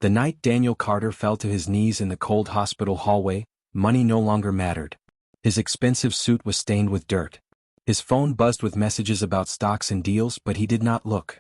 The night Daniel Carter fell to his knees in the cold hospital hallway, money no longer mattered. His expensive suit was stained with dirt. His phone buzzed with messages about stocks and deals, but he did not look.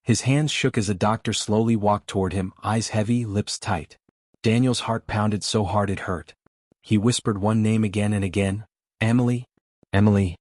His hands shook as a doctor slowly walked toward him, eyes heavy, lips tight. Daniel's heart pounded so hard it hurt. He whispered one name again and again, Emily. Emily.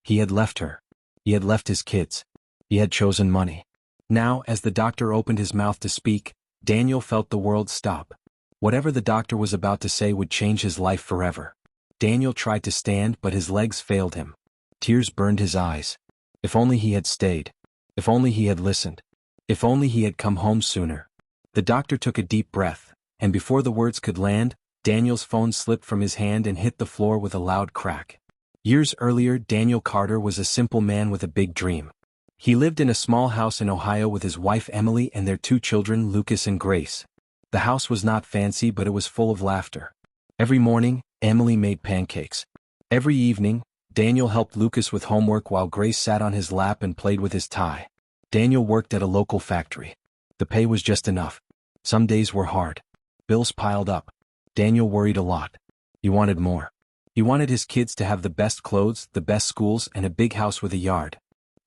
He had left her. He had left his kids. He had chosen money. Now, as the doctor opened his mouth to speak, Daniel felt the world stop. Whatever the doctor was about to say would change his life forever. Daniel tried to stand, but his legs failed him. Tears burned his eyes. If only he had stayed. If only he had listened. If only he had come home sooner. The doctor took a deep breath, and before the words could land, Daniel's phone slipped from his hand and hit the floor with a loud crack. Years earlier, Daniel Carter was a simple man with a big dream. He lived in a small house in Ohio with his wife Emily and their 2 children, Lucas and Grace. The house was not fancy, but it was full of laughter. Every morning, Emily made pancakes. Every evening, Daniel helped Lucas with homework while Grace sat on his lap and played with his tie. Daniel worked at a local factory. The pay was just enough. Some days were hard. Bills piled up. Daniel worried a lot. He wanted more. He wanted his kids to have the best clothes, the best schools, and a big house with a yard.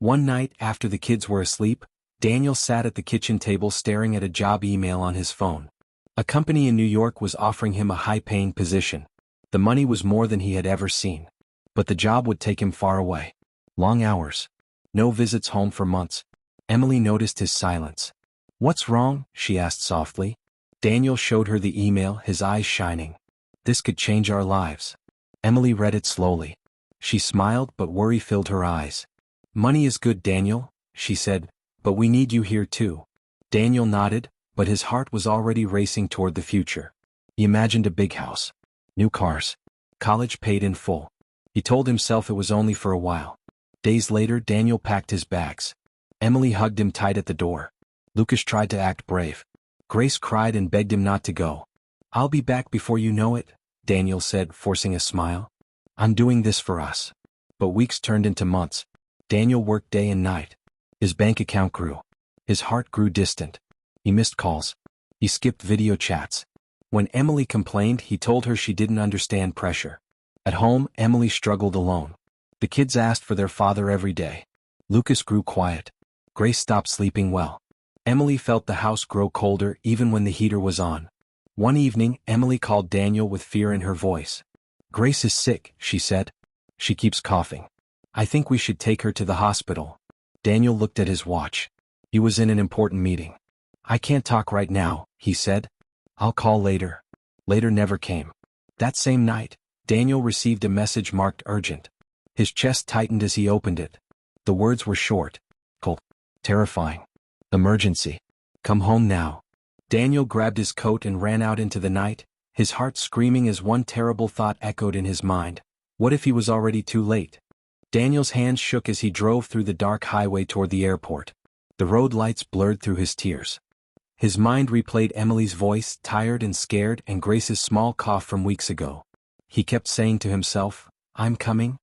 One night, after the kids were asleep, Daniel sat at the kitchen table staring at a job email on his phone. A company in New York was offering him a high-paying position. The money was more than he had ever seen. But the job would take him far away. Long hours. No visits home for months. Emily noticed his silence. "What's wrong?" she asked softly. Daniel showed her the email, his eyes shining. "This could change our lives." Emily read it slowly. She smiled, but worry filled her eyes. "Money is good, Daniel," she said, "but we need you here too." Daniel nodded, but his heart was already racing toward the future. He imagined a big house. New cars. College paid in full. He told himself it was only for a while. Days later, Daniel packed his bags. Emily hugged him tight at the door. Lucas tried to act brave. Grace cried and begged him not to go. "I'll be back before you know it," Daniel said, forcing a smile. "I'm doing this for us." But weeks turned into months. Daniel worked day and night. His bank account grew. His heart grew distant. He missed calls. He skipped video chats. When Emily complained, he told her she didn't understand pressure. At home, Emily struggled alone. The kids asked for their father every day. Lucas grew quiet. Grace stopped sleeping well. Emily felt the house grow colder even when the heater was on. One evening, Emily called Daniel with fear in her voice. "Grace is sick," she said. "She keeps coughing. I think we should take her to the hospital." Daniel looked at his watch. He was in an important meeting. "I can't talk right now," he said. "I'll call later." Later never came. That same night, Daniel received a message marked urgent. His chest tightened as he opened it. The words were short, cold, terrifying. "Emergency. Come home now." Daniel grabbed his coat and ran out into the night, his heart screaming as one terrible thought echoed in his mind. What if he was already too late? Daniel's hands shook as he drove through the dark highway toward the airport. The road lights blurred through his tears. His mind replayed Emily's voice, tired and scared, and Grace's small cough from weeks ago. He kept saying to himself, I'm coming,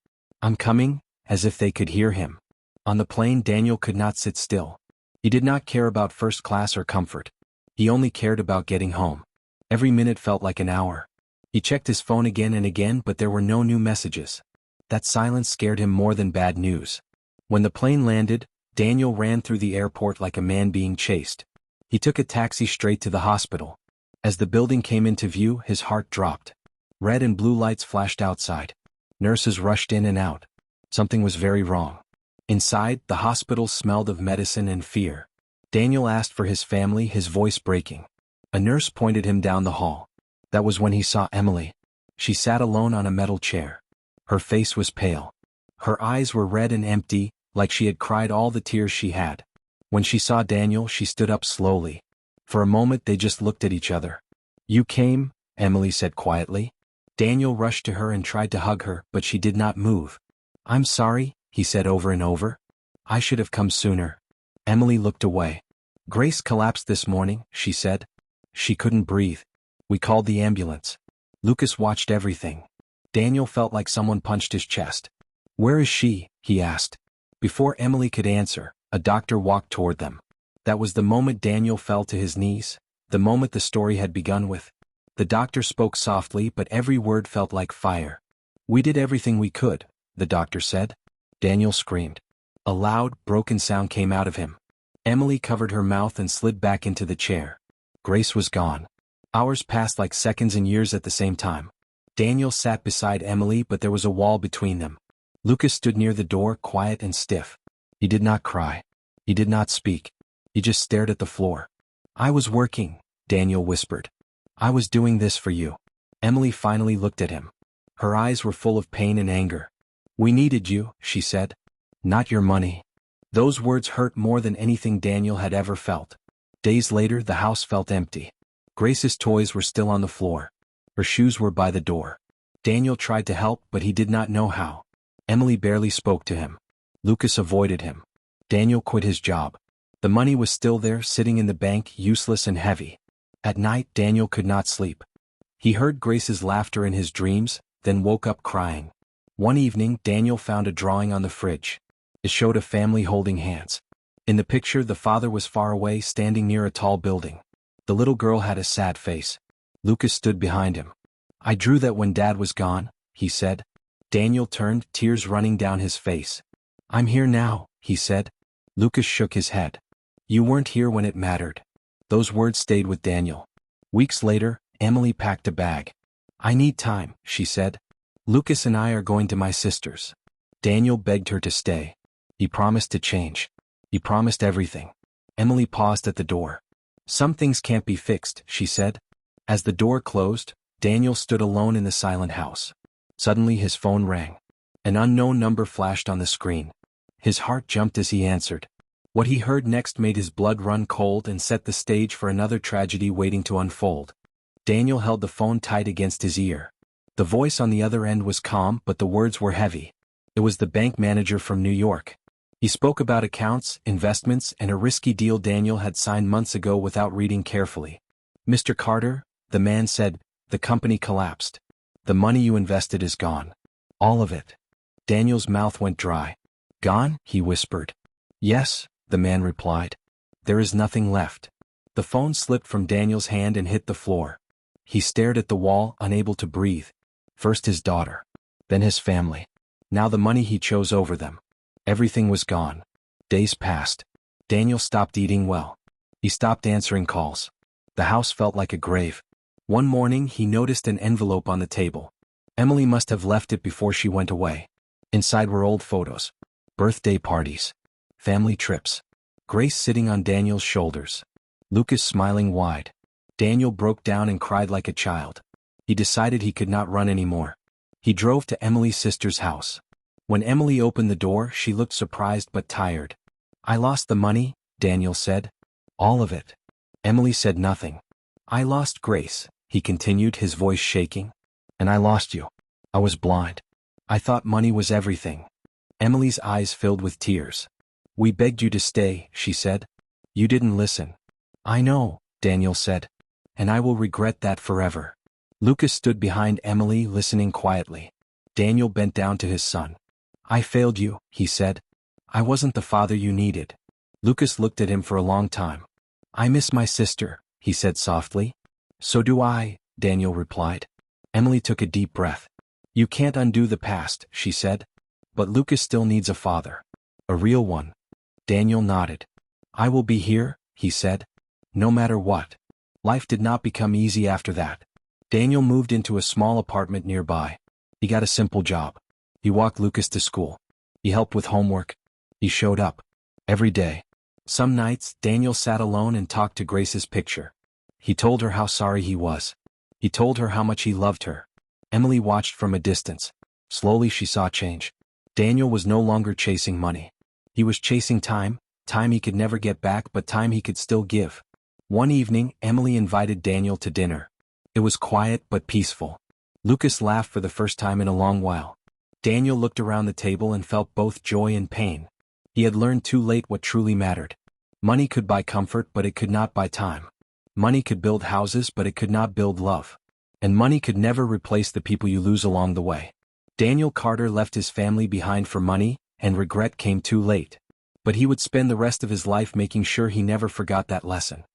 as if they could hear him. On the plane, Daniel could not sit still. He did not care about first class or comfort. He only cared about getting home. Every minute felt like an hour. He checked his phone again and again, but there were no new messages. That silence scared him more than bad news. When the plane landed, Daniel ran through the airport like a man being chased. He took a taxi straight to the hospital. As the building came into view, his heart dropped. Red and blue lights flashed outside. Nurses rushed in and out. Something was very wrong. Inside, the hospital smelled of medicine and fear. Daniel asked for his family, his voice breaking. A nurse pointed him down the hall. That was when he saw Emily. She sat alone on a metal chair. Her face was pale. Her eyes were red and empty, like she had cried all the tears she had. When she saw Daniel, she stood up slowly. For a moment they just looked at each other. You came, Emily said quietly. Daniel rushed to her and tried to hug her, but she did not move. I'm sorry, he said over and over. I should have come sooner. Emily looked away. Grace collapsed this morning, she said. She couldn't breathe. We called the ambulance. Lucas watched everything. Daniel felt like someone punched his chest. Where is she? He asked. Before Emily could answer, a doctor walked toward them. That was the moment Daniel fell to his knees. the moment the story had begun with. The doctor spoke softly, but every word felt like fire. "We did everything we could," the doctor said. Daniel screamed. A loud, broken sound came out of him. Emily covered her mouth and slid back into the chair. Grace was gone. Hours passed like seconds and years at the same time. Daniel sat beside Emily, but there was a wall between them. Lucas stood near the door, quiet and stiff. He did not cry. He did not speak. He just stared at the floor. "I was working," Daniel whispered. "I was doing this for you." Emily finally looked at him. Her eyes were full of pain and anger. "We needed you," she said. "Not your money." Those words hurt more than anything Daniel had ever felt. Days later, the house felt empty. Grace's toys were still on the floor. Her shoes were by the door. Daniel tried to help, but he did not know how. Emily barely spoke to him. Lucas avoided him. Daniel quit his job. The money was still there, sitting in the bank, useless and heavy. At night, Daniel could not sleep. He heard Grace's laughter in his dreams, then woke up crying. One evening, Daniel found a drawing on the fridge. It showed a family holding hands. In the picture, the father was far away, standing near a tall building. The little girl had a sad face. Lucas stood behind him. "I drew that when Dad was gone," he said. Daniel turned, tears running down his face. "I'm here now," he said. Lucas shook his head. "You weren't here when it mattered." Those words stayed with Daniel. Weeks later, Emily packed a bag. "I need time," she said. "Lucas and I are going to my sister's." Daniel begged her to stay. He promised to change. He promised everything. Emily paused at the door. "Some things can't be fixed," she said. As the door closed, Daniel stood alone in the silent house. Suddenly his phone rang. An unknown number flashed on the screen. His heart jumped as he answered. What he heard next made his blood run cold and set the stage for another tragedy waiting to unfold. Daniel held the phone tight against his ear. The voice on the other end was calm, but the words were heavy. It was the bank manager from New York. He spoke about accounts, investments, and a risky deal Daniel had signed months ago without reading carefully. "Mr. Carter," the man said, "the company collapsed. The money you invested is gone. All of it." Daniel's mouth went dry. "Gone?" he whispered. "Yes," the man replied. "There is nothing left." The phone slipped from Daniel's hand and hit the floor. He stared at the wall, unable to breathe. First his daughter. Then his family. Now the money he chose over them. Everything was gone. Days passed. Daniel stopped eating well. He stopped answering calls. The house felt like a grave. One morning he noticed an envelope on the table. Emily must have left it before she went away. Inside were old photos. Birthday parties. Family trips. Grace sitting on Daniel's shoulders. Lucas smiling wide. Daniel broke down and cried like a child. He decided he could not run anymore. He drove to Emily's sister's house. When Emily opened the door, she looked surprised but tired. "I lost the money," Daniel said. "All of it." Emily said nothing. "I lost Grace," he continued, his voice shaking. "And I lost you. I was blind. I thought money was everything." Emily's eyes filled with tears. "We begged you to stay," she said. "You didn't listen." "I know," Daniel said. "And I will regret that forever." Lucas stood behind Emily, listening quietly. Daniel bent down to his son. "I failed you," he said. "I wasn't the father you needed." Lucas looked at him for a long time. "I miss my sister," he said softly. "So do I," Daniel replied. Emily took a deep breath. "You can't undo the past," she said. "But Lucas still needs a father. A real one." Daniel nodded. "I will be here," he said. "No matter what." Life did not become easy after that. Daniel moved into a small apartment nearby. He got a simple job. He walked Lucas to school. He helped with homework. He showed up. Every day. Some nights, Daniel sat alone and talked to Grace's picture. He told her how sorry he was. He told her how much he loved her. Emily watched from a distance. Slowly she saw change. Daniel was no longer chasing money. He was chasing time, time he could never get back but time he could still give. One evening, Emily invited Daniel to dinner. It was quiet but peaceful. Lucas laughed for the first time in a long while. Daniel looked around the table and felt both joy and pain. He had learned too late what truly mattered. Money could buy comfort, but it could not buy time. Money could build houses, but it could not build love. And money could never replace the people you lose along the way. Daniel Carter left his family behind for money, and regret came too late. But he would spend the rest of his life making sure he never forgot that lesson.